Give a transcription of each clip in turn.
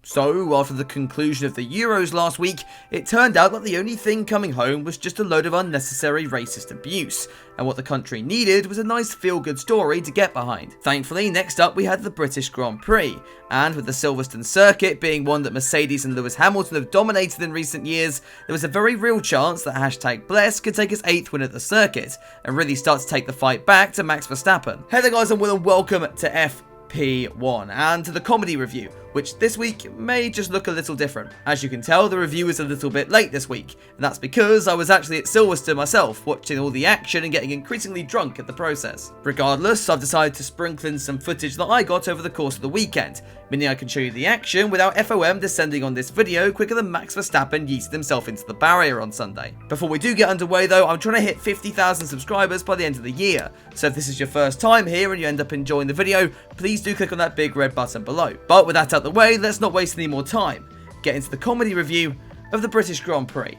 So, after the conclusion of the Euros last week, it turned out that the only thing coming home was just a load of unnecessary racist abuse, and what the country needed was a nice feel-good story to get behind. Thankfully, next up we had the British Grand Prix, and with the Silverstone circuit being one that Mercedes and Lewis Hamilton have dominated in recent years, there was a very real chance that #Bless could take his 8th win at the circuit, and really start to take the fight back to Max Verstappen. Hey there guys, and welcome to FP1, and to the comedy review, which this week may just look a little different. As you can tell, the review is a little bit late this week, and that's because I was actually at Silverstone myself, watching all the action and getting increasingly drunk at the process. Regardless, I've decided to sprinkle in some footage that I got over the course of the weekend, meaning I can show you the action without FOM descending on this video quicker than Max Verstappen yeeted himself into the barrier on Sunday. Before we do get underway though, I'm trying to hit 50,000 subscribers by the end of the year, so if this is your first time here and you end up enjoying the video, please do click on that big red button below. But with that out the way, let's not waste any more time. Get into the comedy review of the British Grand Prix.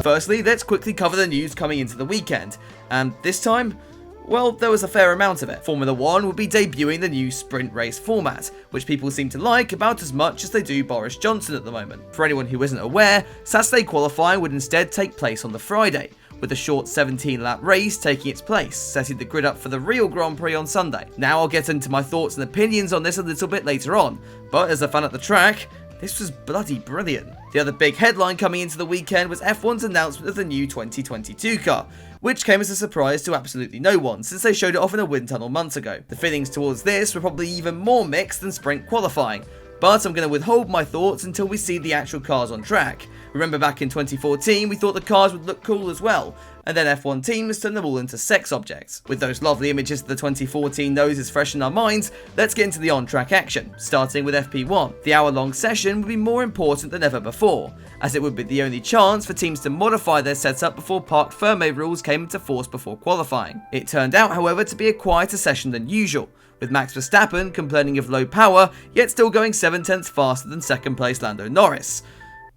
Firstly, let's quickly cover the news coming into the weekend, and this time, well, there was a fair amount of it. Formula 1 will be debuting the new sprint race format, which people seem to like about as much as they do Boris Johnson at the moment. For anyone who isn't aware, Saturday qualifying would instead take place on the Friday, with a short 17-lap race taking its place, setting the grid up for the real Grand Prix on Sunday. Now I'll get into my thoughts and opinions on this a little bit later on, but as a fan at the track, this was bloody brilliant. The other big headline coming into the weekend was F1's announcement of the new 2022 car, which came as a surprise to absolutely no one since they showed it off in a wind tunnel months ago. The feelings towards this were probably even more mixed than sprint qualifying, but I'm going to withhold my thoughts until we see the actual cars on track. Remember back in 2014 we thought the cars would look cool as well, and then F1 teams turned them all into sex objects. With those lovely images of the 2014 noses fresh in our minds, let's get into the on-track action, starting with FP1. The hour-long session would be more important than ever before, as it would be the only chance for teams to modify their setup before parc fermé rules came into force before qualifying. It turned out, however, to be a quieter session than usual, with Max Verstappen complaining of low power, yet still going 7/10 faster than second place Lando Norris,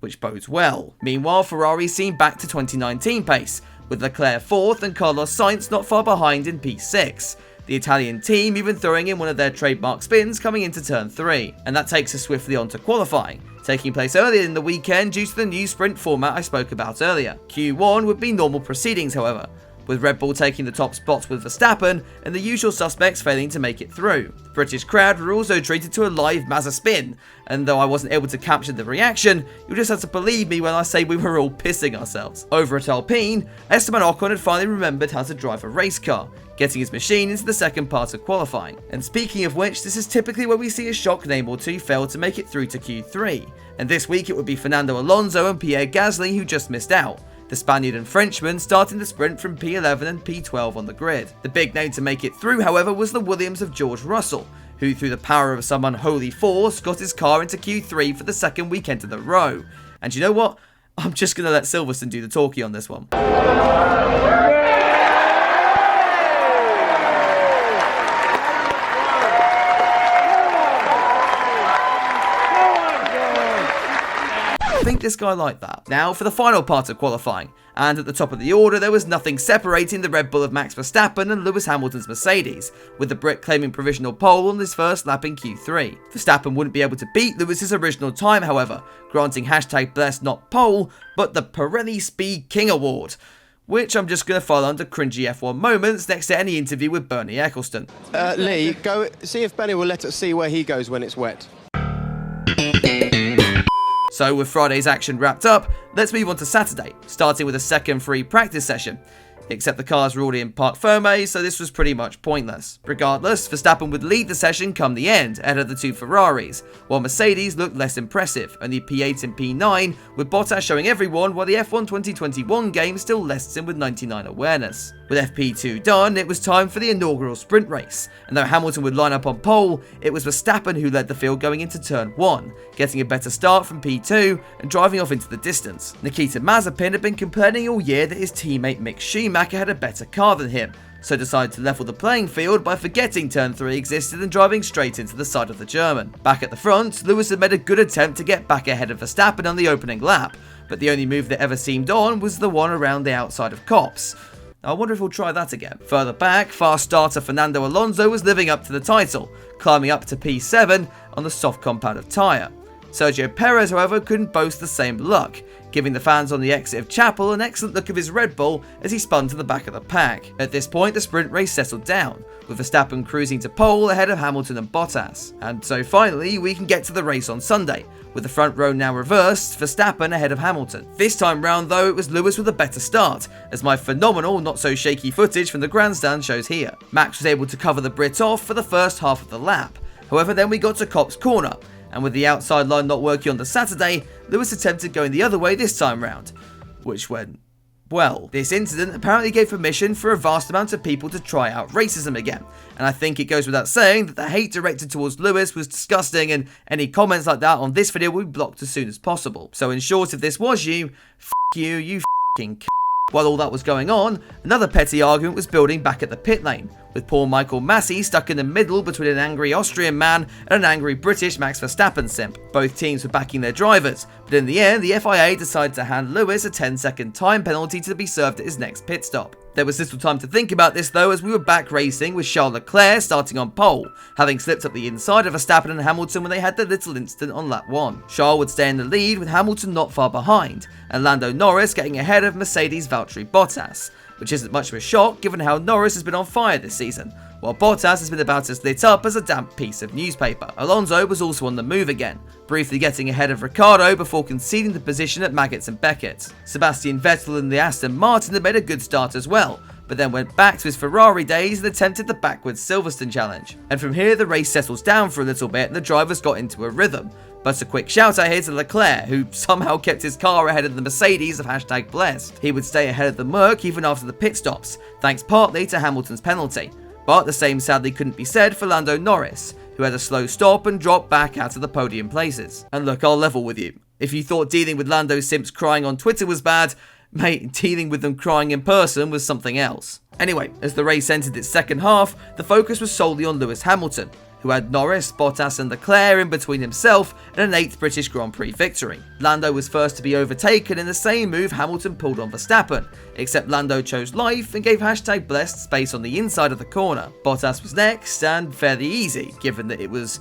which bodes well. Meanwhile, Ferrari seemed back to 2019 pace, with Leclerc 4th and Carlos Sainz not far behind in P6. The Italian team even throwing in one of their trademark spins coming into turn 3, and that takes us swiftly on to qualifying, taking place earlier in the weekend due to the new sprint format I spoke about earlier. Q1 would be normal proceedings however, with Red Bull taking the top spots with Verstappen and the usual suspects failing to make it through. The British crowd were also treated to a live Mazda spin, and though I wasn't able to capture the reaction, you'll just have to believe me when I say we were all pissing ourselves. Over at Alpine, Esteban Ocon had finally remembered how to drive a race car, getting his machine into the second part of qualifying. And speaking of which, this is typically where we see a shock name or two fail to make it through to Q3, and this week it would be Fernando Alonso and Pierre Gasly who just missed out, the Spaniard and Frenchman starting the sprint from P11 and P12 on the grid. The big name to make it through, however, was the Williams of George Russell, who through the power of some unholy force got his car into Q3 for the second weekend in a row. And you know what? I'm just going to let Silverstone do the talkie on this one. I think this guy liked that. Now for the final part of qualifying, and at the top of the order there was nothing separating the Red Bull of Max Verstappen and Lewis Hamilton's Mercedes, with the Brit claiming provisional pole on his first lap in Q3. Verstappen wouldn't be able to beat Lewis's original time however, granting #blessed not pole, but the Pirelli Speed King Award, which I'm just going to file under cringy F1 moments next to any interview with Bernie Ecclestone. Lee, go see if Benny will let us see where he goes when it's wet. So with Friday's action wrapped up, let's move on to Saturday, starting with a second free practice session. Except the cars were already in parc fermé, so this was pretty much pointless. Regardless, Verstappen would lead the session come the end, ahead of the two Ferraris, while Mercedes looked less impressive, only P8 and P9, with Bottas showing everyone why the F1 2021 game still lists him with 99 awareness. With FP2 done, it was time for the inaugural sprint race, and though Hamilton would line up on pole, it was Verstappen who led the field going into turn 1, getting a better start from P2 and driving off into the distance. Nikita Mazepin had been complaining all year that his teammate Mick Schumacher had a better car than him, so decided to level the playing field by forgetting turn 3 existed and driving straight into the side of the German. Back at the front, Lewis had made a good attempt to get back ahead of Verstappen on the opening lap, but the only move that ever seemed on was the one around the outside of Copse. I wonder if we'll try that again. Further back, fast starter Fernando Alonso was living up to the title, climbing up to P7 on the soft compound of tyre. Sergio Perez, however, couldn't boast the same luck, giving the fans on the exit of Chapel an excellent look of his Red Bull as he spun to the back of the pack. At this point, the sprint race settled down, with Verstappen cruising to pole ahead of Hamilton and Bottas. And so finally, we can get to the race on Sunday, with the front row now reversed, Verstappen ahead of Hamilton. This time round though, it was Lewis with a better start, as my phenomenal, not so shaky footage from the grandstand shows here. Max was able to cover the Brit off for the first half of the lap. However, then we got to Copse corner, and with the outside line not working on the Saturday, Lewis attempted going the other way this time round, which went well. This incident apparently gave permission for a vast amount of people to try out racism again, and I think it goes without saying that the hate directed towards Lewis was disgusting, and any comments like that on this video will be blocked as soon as possible. So in short, if this was you, f*** you, you f***ing c***. While all that was going on, another petty argument was building back at the pit lane, with poor Michael Massey stuck in the middle between an angry Austrian man and an angry British Max Verstappen simp. Both teams were backing their drivers, but in the end, the FIA decided to hand Lewis a 10-second time penalty to be served at his next pit stop. There was little time to think about this though, as we were back racing with Charles Leclerc starting on pole, having slipped up the inside of Verstappen and Hamilton when they had their little incident on lap 1. Charles would stay in the lead with Hamilton not far behind, and Lando Norris getting ahead of Mercedes' Valtteri Bottas, which isn't much of a shock given how Norris has been on fire this season, while Bottas has been about as lit up as a damp piece of newspaper. Alonso was also on the move again, briefly getting ahead of Ricciardo before conceding the position at Maggots and Beckett. Sebastian Vettel and the Aston Martin had made a good start as well, but then went back to his Ferrari days and attempted the backwards Silverstone challenge. And from here the race settles down for a little bit and the drivers got into a rhythm. But a quick shout out here to Leclerc, who somehow kept his car ahead of the Mercedes of #blessed. He would stay ahead of the Merc even after the pit stops, thanks partly to Hamilton's penalty. But the same sadly couldn't be said for Lando Norris, who had a slow stop and dropped back out of the podium places. And look, I'll level with you. If you thought dealing with Lando simps crying on Twitter was bad, mate, dealing with them crying in person was something else. Anyway, as the race entered its second half, the focus was solely on Lewis Hamilton, who had Norris, Bottas and Leclerc in between himself and an 8th British Grand Prix victory. Lando was first to be overtaken in the same move Hamilton pulled on Verstappen, except Lando chose life and gave #blessed space on the inside of the corner. Bottas was next, and fairly easy, given that it was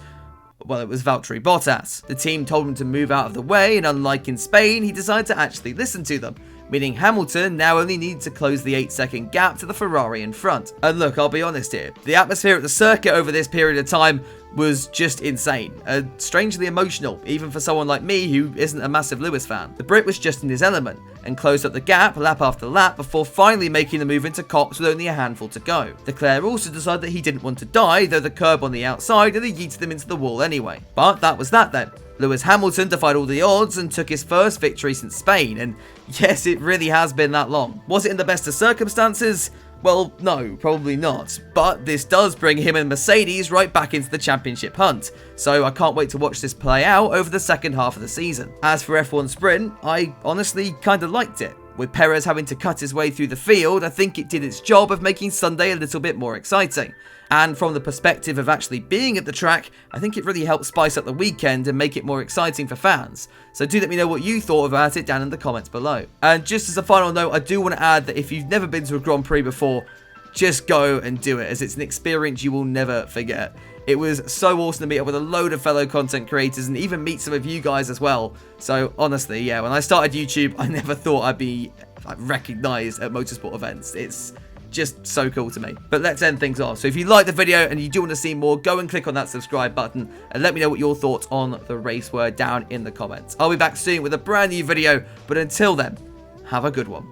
Valtteri Bottas. The team told him to move out of the way, and unlike in Spain, he decided to actually listen to them, meaning Hamilton now only needed to close the 8-second gap to the Ferrari in front. And look, I'll be honest here, the atmosphere at the circuit over this period of time was just insane, strangely emotional, even for someone like me who isn't a massive Lewis fan. The Brit was just in his element, and closed up the gap lap after lap before finally making the move into Copse with only a handful to go. Leclerc also decided that he didn't want to die, though the curb on the outside, and he yeeted them into the wall anyway. But that was that then. Lewis Hamilton defied all the odds and took his first victory since Spain, and yes, it really has been that long. Was it in the best of circumstances? Well, no, probably not, but this does bring him and Mercedes right back into the championship hunt, so I can't wait to watch this play out over the second half of the season. As for F1 Sprint, I honestly kinda liked it. With Perez having to cut his way through the field, I think it did its job of making Sunday a little bit more exciting. And from the perspective of actually being at the track, I think it really helped spice up the weekend and make it more exciting for fans. So do let me know what you thought about it down in the comments below. And just as a final note, I do want to add that if you've never been to a Grand Prix before, just go and do it, as it's an experience you will never forget. It was so awesome to meet up with a load of fellow content creators and even meet some of you guys as well. So honestly, yeah, when I started YouTube, I never thought I'd be recognised at motorsport events. It's just so cool to me. But let's end things off. So if you like the video and you do want to see more, go and click on that subscribe button and let me know what your thoughts on the race were down in the comments. I'll be back soon with a brand new video, but until then, have a good one.